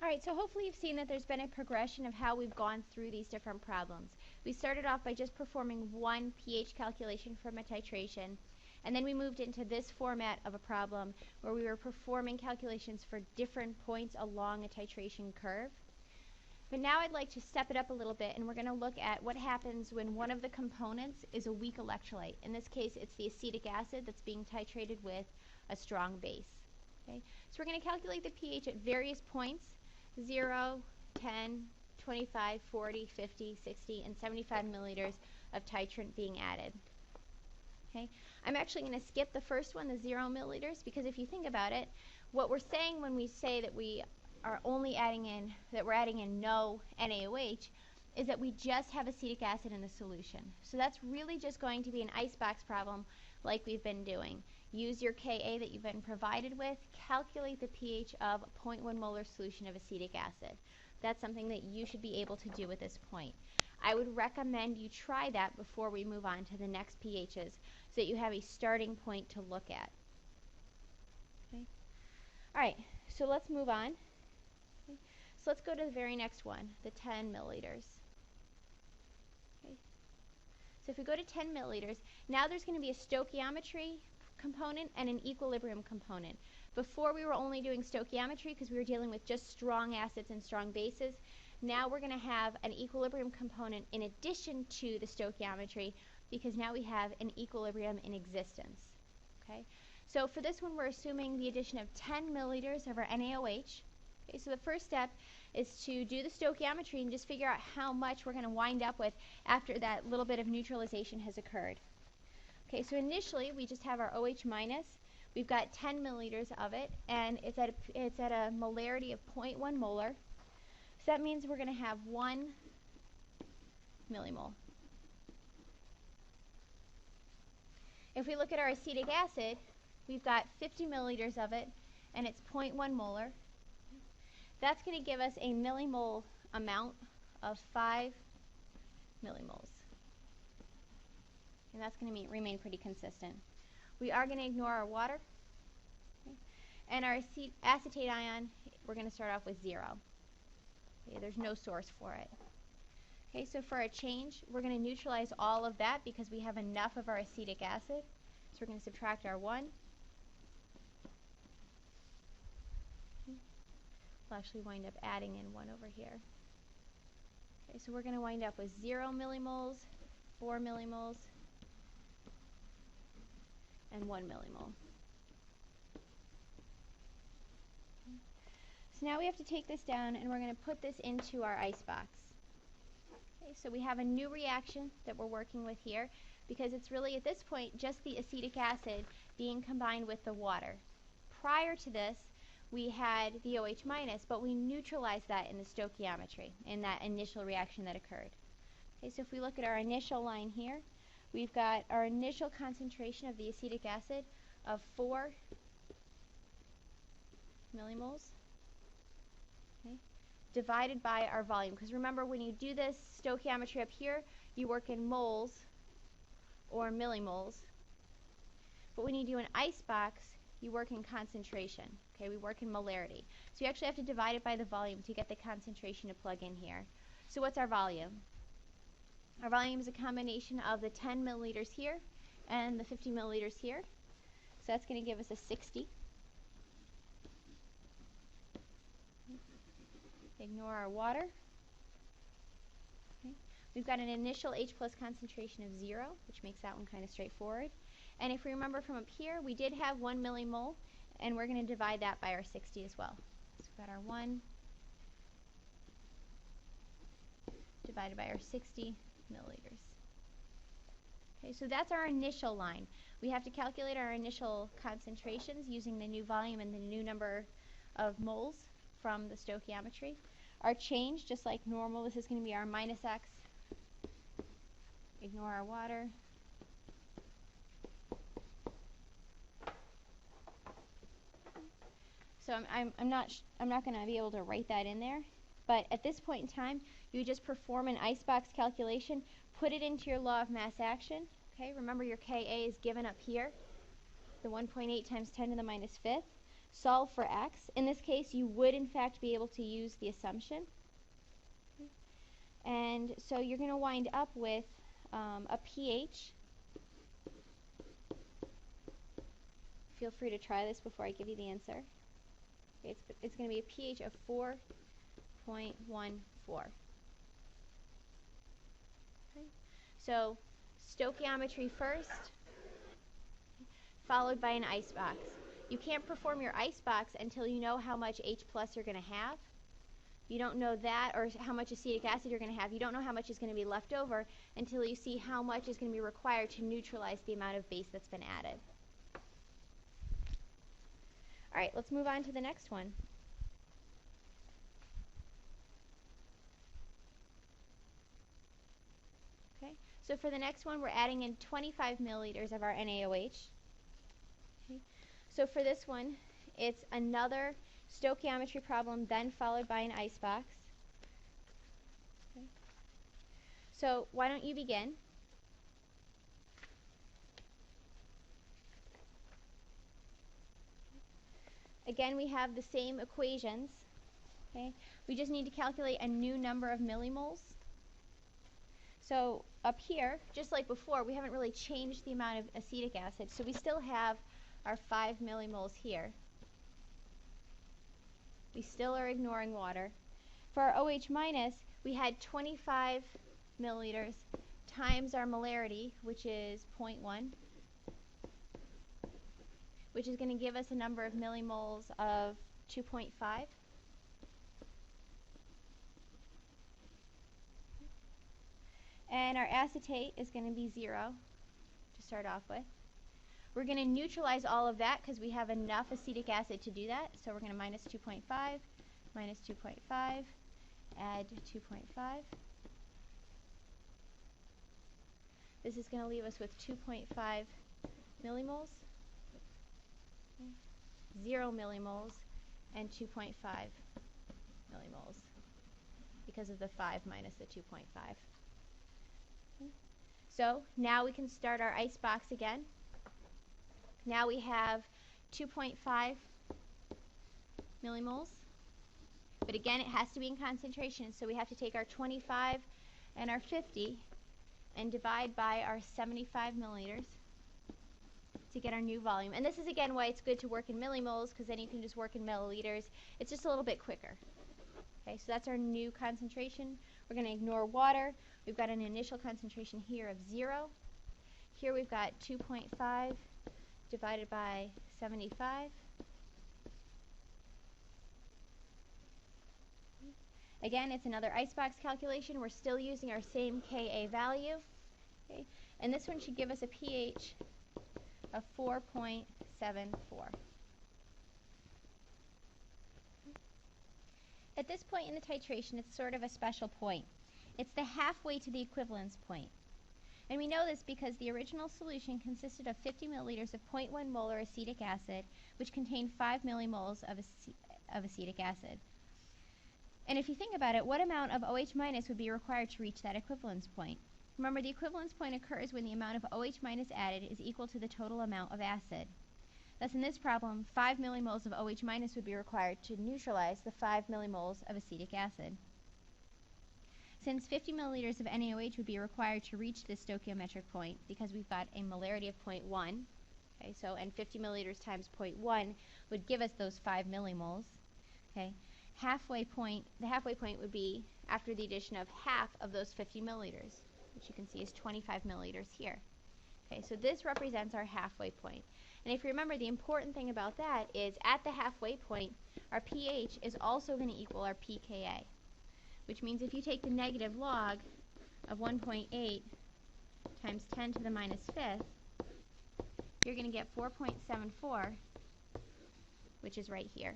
Alright, so hopefully you've seen that there's been a progression of how we've gone through these different problems. We started off by just performing one pH calculation from a titration, and then we moved into this format of a problem where we were performing calculations for different points along a titration curve. But now I'd like to step it up a little bit, and we're going to look at what happens when one of the components is a weak electrolyte. In this case, it's the acetic acid that's being titrated with a strong base. Okay? So we're going to calculate the pH at various points, 0, 10, 25, 40, 50, 60, and 75 milliliters of titrant being added. Okay? I'm actually going to skip the first one, the 0 milliliters, because if you think about it, what we're saying when we say that we are only adding in, that we're adding in no NaOH, is that we just have acetic acid in the solution. So that's really just going to be an icebox problem like we've been doing. Use your Ka that you've been provided with, calculate the pH of a 0.1 molar solution of acetic acid. That's something that you should be able to do at this point. I would recommend you try that before we move on to the next pHs so that you have a starting point to look at. Okay. Alright, so let's move on. Okay. So let's go to the very next one, the 10 milliliters. Okay. So if we go to 10 milliliters, now there's going to be a stoichiometry component and an equilibrium component. Before we were only doing stoichiometry because we were dealing with just strong acids and strong bases. Now we're going to have an equilibrium component in addition to the stoichiometry because now we have an equilibrium in existence. Okay? So for this one we're assuming the addition of 10 milliliters of our NaOH. Okay, so the first step is to do the stoichiometry and just figure out how much we're going to wind up with after that little bit of neutralization has occurred. Okay, so initially we just have our OH minus. We've got 10 milliliters of it, and it's at a molarity of 0.1 molar. So that means we're going to have 1 millimole. If we look at our acetic acid, we've got 50 milliliters of it, and it's 0.1 molar. That's going to give us a millimole amount of 5 millimoles. And that's going to remain pretty consistent. We are going to ignore our water. Okay. And our acetate ion, we're going to start off with 0. Okay, there's no source for it. Okay, so for a change, we're going to neutralize all of that because we have enough of our acetic acid. So we're going to subtract our 1. Okay. We'll actually wind up adding in 1 over here. Okay, so we're going to wind up with 0 millimoles, 4 millimoles, and 1 millimole. Okay. So now we have to take this down and we're going to put this into our icebox. Okay, so we have a new reaction that we're working with here because it's really at this point just the acetic acid being combined with the water. Prior to this we had the OH minus, but we neutralized that in the stoichiometry in that initial reaction that occurred. Okay, so if we look at our initial line here, we've got our initial concentration of the acetic acid of 4 millimoles, okay, divided by our volume. Because remember, when you do this stoichiometry up here, you work in moles or millimoles. But when you do an icebox, you work in concentration. Okay, we work in molarity. So you actually have to divide it by the volume to get the concentration to plug in here. So what's our volume? Our volume is a combination of the 10 milliliters here and the 50 milliliters here. So that's going to give us a 60. Ignore our water. Okay. We've got an initial H plus concentration of 0, which makes that one kind of straightforward. And if we remember from up here, we did have 1 millimole, and we're going to divide that by our 60 as well. So we've got our 1 divided by our 60 milliliters. Okay, so that's our initial line. We have to calculate our initial concentrations using the new volume and the new number of moles from the stoichiometry. Our change, just like normal, this is going to be our minus x. Ignore our water. So I'm not going to be able to write that in there, but at this point in time, you just perform an icebox calculation, put it into your law of mass action. Okay, remember your Ka is given up here, the 1.8 times 10 to the minus 5th. solve for x. In this case, you would in fact be able to use the assumption. And so you're going to wind up with a pH. Feel free to try this before I give you the answer. Okay, it's going to be a pH of 4.14. Okay. So stoichiometry first, followed by an icebox. You can't perform your icebox until you know how much H plus you're going to have. You don't know that, or how much acetic acid you're going to have. You don't know how much is going to be left over until you see how much is going to be required to neutralize the amount of base that's been added. All right, let's move on to the next one. Okay, so for the next one, we're adding in 25 milliliters of our NaOH. Okay. So for this one, it's another stoichiometry problem, then followed by an icebox. Okay. So why don't you begin? Again, we have the same equations. Okay. We just need to calculate a new number of millimoles. So up here, just like before, we haven't really changed the amount of acetic acid, so we still have our 5 millimoles here. We still are ignoring water. For our OH minus, we had 25 milliliters times our molarity, which is 0.1, which is going to give us a number of millimoles of 2.5. And our acetate is going to be 0 to start off with. We're going to neutralize all of that because we have enough acetic acid to do that. So we're going to minus 2.5, minus 2.5, add 2.5. This is going to leave us with 2.5 millimoles, 0 millimoles, and 2.5 millimoles because of the 5 minus the 2.5. So now we can start our icebox again. Now we have 2.5 millimoles, but again it has to be in concentration, so we have to take our 25 and our 50 and divide by our 75 milliliters to get our new volume. And this is again why it's good to work in millimoles, because then you can just work in milliliters. It's just a little bit quicker. Okay, so that's our new concentration. We're going to ignore water. We've got an initial concentration here of 0. Here we've got 2.5 divided by 75. Again, it's another icebox calculation. We're still using our same Ka value. Okay, and this one should give us a pH of 4.74. At this point in the titration, it's sort of a special point. It's the halfway to the equivalence point. And we know this because the original solution consisted of 50 milliliters of 0.1 molar acetic acid, which contained 5 millimoles of acetic acid. And if you think about it, what amount of OH minus would be required to reach that equivalence point? Remember, the equivalence point occurs when the amount of OH minus added is equal to the total amount of acid. Thus, in this problem, 5 millimoles of OH minus would be required to neutralize the 5 millimoles of acetic acid. Since 50 milliliters of NaOH would be required to reach this stoichiometric point, because we've got a molarity of 0.1, okay, so, and 50 milliliters times 0.1 would give us those 5 millimoles. Okay, the halfway point would be after the addition of half of those 50 milliliters, which you can see is 25 milliliters here. Okay, so this represents our halfway point. And if you remember, the important thing about that is at the halfway point, our pH is also going to equal our pKa, which means if you take the negative log of 1.8 times 10 to the minus 5th, you're going to get 4.74, which is right here.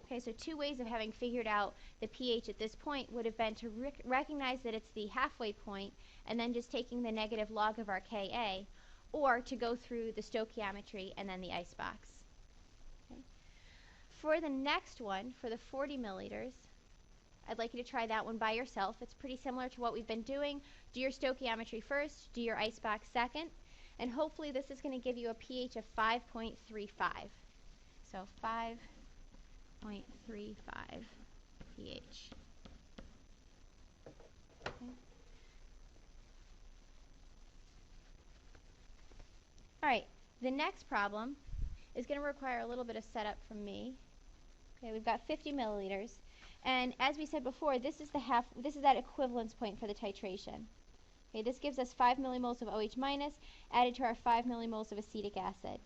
Okay, so two ways of having figured out the pH at this point would have been to recognize that it's the halfway point and then just taking the negative log of our Ka, or to go through the stoichiometry and then the icebox. Okay. For the next one, for the 40 milliliters, I'd like you to try that one by yourself. It's pretty similar to what we've been doing. Do your stoichiometry first, do your icebox second, and hopefully this is going to give you a pH of 5.35. So 5.35 pH. Okay. All right, the next problem is going to require a little bit of setup from me. Okay, we've got 50 milliliters, and as we said before, this is that equivalence point for the titration. Okay, this gives us 5 millimoles of OH minus added to our 5 millimoles of acetic acid.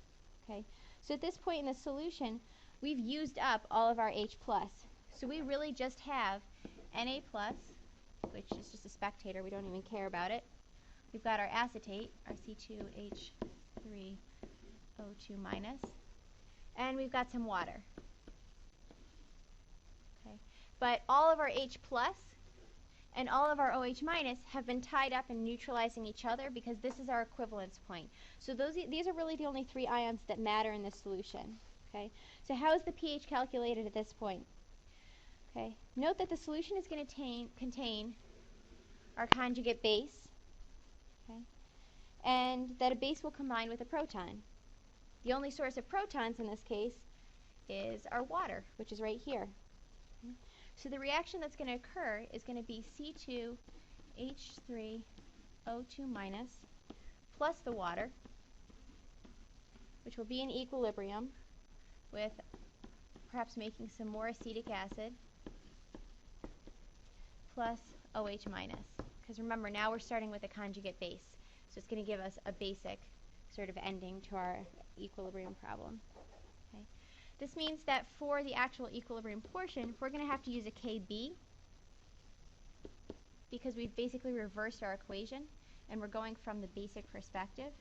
Okay, so at this point in the solution, we've used up all of our H plus. So we really just have Na plus, which is just a spectator, we don't even care about it. We've got our acetate, our C2H3O2 minus, and we've got some water. Okay, but all of our H plus and all of our OH minus have been tied up in neutralizing each other because this is our equivalence point. So these are really the only three ions that matter in this solution. Okay, so how is the pH calculated at this point? Okay, note that the solution is going to contain our conjugate base, okay, and that a base will combine with a proton. The only source of protons in this case is our water, which is right here. Okay. So the reaction that's going to occur is going to be C2H3O2 minus plus the water, which will be in equilibrium with perhaps making some more acetic acid, plus OH minus. Because remember, now we're starting with a conjugate base. So it's going to give us a basic sort of ending to our equilibrium problem. Okay. This means that for the actual equilibrium portion, we're going to have to use a KB because we've basically reversed our equation and we're going from the basic perspective.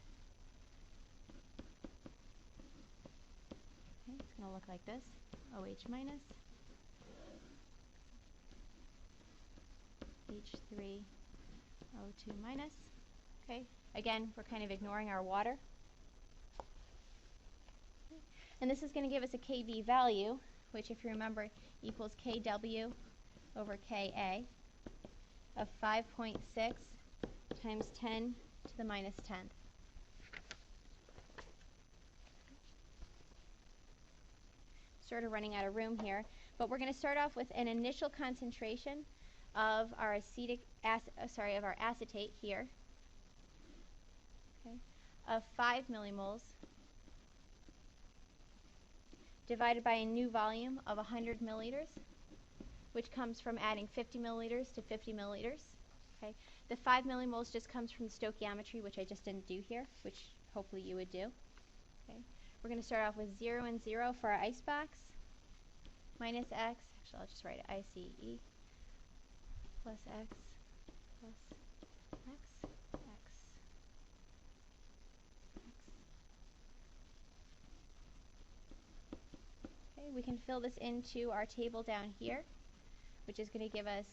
Okay, it's going to look like this. OH minus, H3O2 minus. Okay, again, we're kind of ignoring our water. Okay. And this is going to give us a Kv value, which if you remember equals Kw over Ka of 5.6 times 10 to the minus 10th. Sort of running out of room here, but we're going to start off with an initial concentration of our acetate here, okay, of 5 millimoles divided by a new volume of 100 milliliters, which comes from adding 50 milliliters to 50 milliliters. Okay, the 5 millimoles just comes from the stoichiometry, which I just didn't do here, which hopefully you would do. Okay. We're going to start off with 0 and 0 for our icebox, minus x, actually I'll just write it ICE, plus x, plus x, x. Okay, we can fill this into our table down here, which is going to give us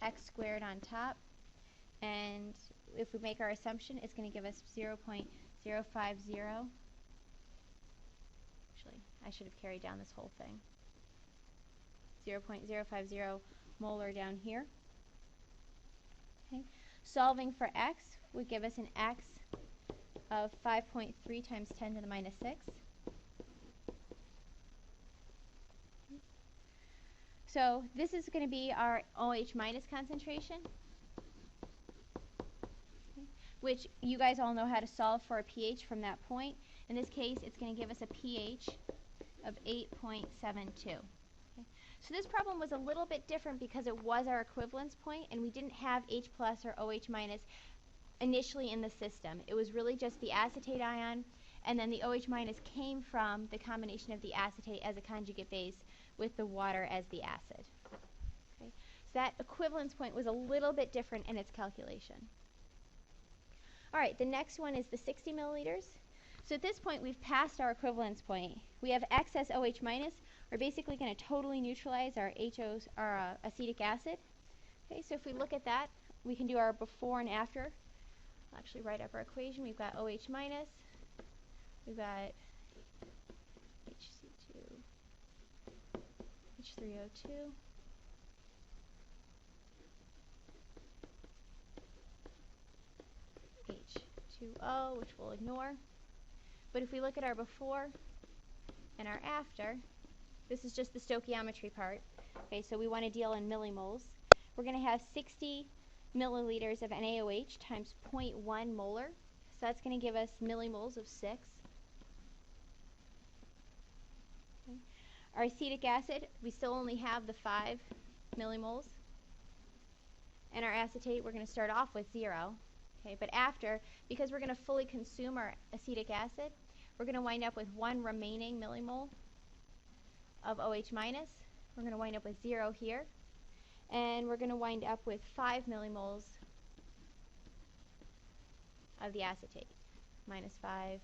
x squared on top, and if we make our assumption, it's going to give us 0.050. Actually, I should have carried down this whole thing. 0.050 molar down here. Okay. Solving for x would give us an x of 5.3 times 10 to the minus 6. Okay. So this is going to be our OH minus concentration, okay, which you guys all know how to solve for a pH from that point. In this case, it's going to give us a pH of 8.72. So this problem was a little bit different because it was our equivalence point and we didn't have H plus or OH minus initially in the system. It was really just the acetate ion, and then the OH minus came from the combination of the acetate as a conjugate base with the water as the acid. Okay. So that equivalence point was a little bit different in its calculation. All right, the next one is the 60 milliliters. So at this point, we've passed our equivalence point. We have excess OH minus. We're basically going to totally neutralize our acetic acid. Okay, so if we look at that, we can do our before and after. I'll actually write up our equation. We've got OH minus. We've got HC2, H3O2. H2O, which we'll ignore. But if we look at our before and our after. This is just the stoichiometry part. Okay, so we want to deal in millimoles. We're going to have 60 milliliters of NaOH times 0.1 molar. So that's going to give us millimoles of 6. Okay. Our acetic acid, we still only have the 5 millimoles. And our acetate, we're going to start off with 0. Okay, but after, because we're going to fully consume our acetic acid, we're going to wind up with 1 remaining millimole of OH minus. We're going to wind up with 0 here. And we're going to wind up with 5 millimoles of the acetate. Minus 5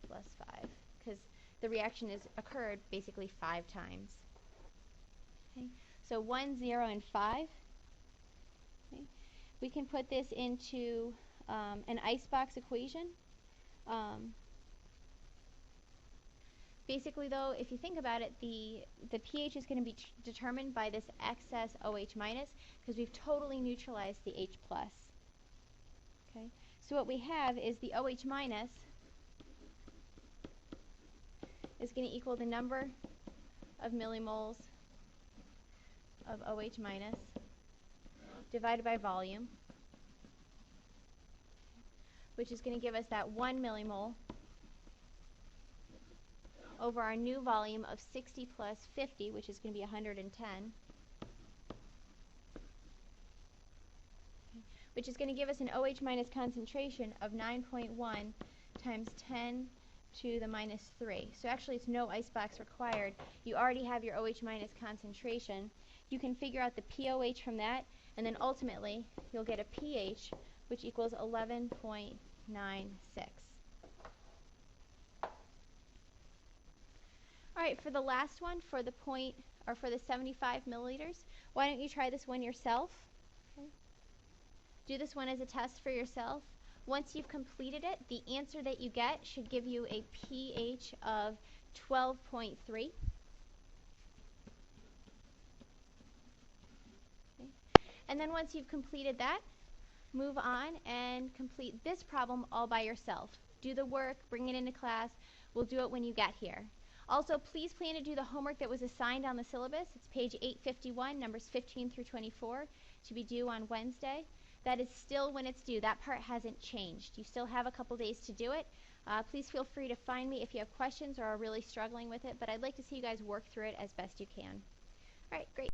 plus 5. Because the reaction has occurred basically 5 times. Okay, so 1, 0, and 5. Okay. We can put this into an icebox equation. Basically, though, if you think about it, the pH is going to be determined by this excess OH minus because we've totally neutralized the H plus. Okay, so what we have is the OH minus is going to equal the number of millimoles of OH minus divided by volume, which is going to give us that 1 millimole over our new volume of 60 plus 50, which is going to be 110, which is going to give us an OH minus concentration of 9.1 times 10 to the minus 3. So actually it's no icebox required. You already have your OH minus concentration. You can figure out the pOH from that, and then ultimately you'll get a pH which equals 11.96. Alright, for the last one, for the for the 75 milliliters, why don't you try this one yourself? Okay. Do this one as a test for yourself. Once you've completed it, the answer that you get should give you a pH of 12.3. Okay. And then once you've completed that, move on and complete this problem all by yourself. Do the work, bring it into class. We'll do it when you get here. Also, please plan to do the homework that was assigned on the syllabus. It's page 851, numbers 15 through 24, to be due on Wednesday. That is still when it's due. That part hasn't changed. You still have a couple days to do it. Please feel free to find me if you have questions or are really struggling with it, but I'd like to see you guys work through it as best you can. All right, great.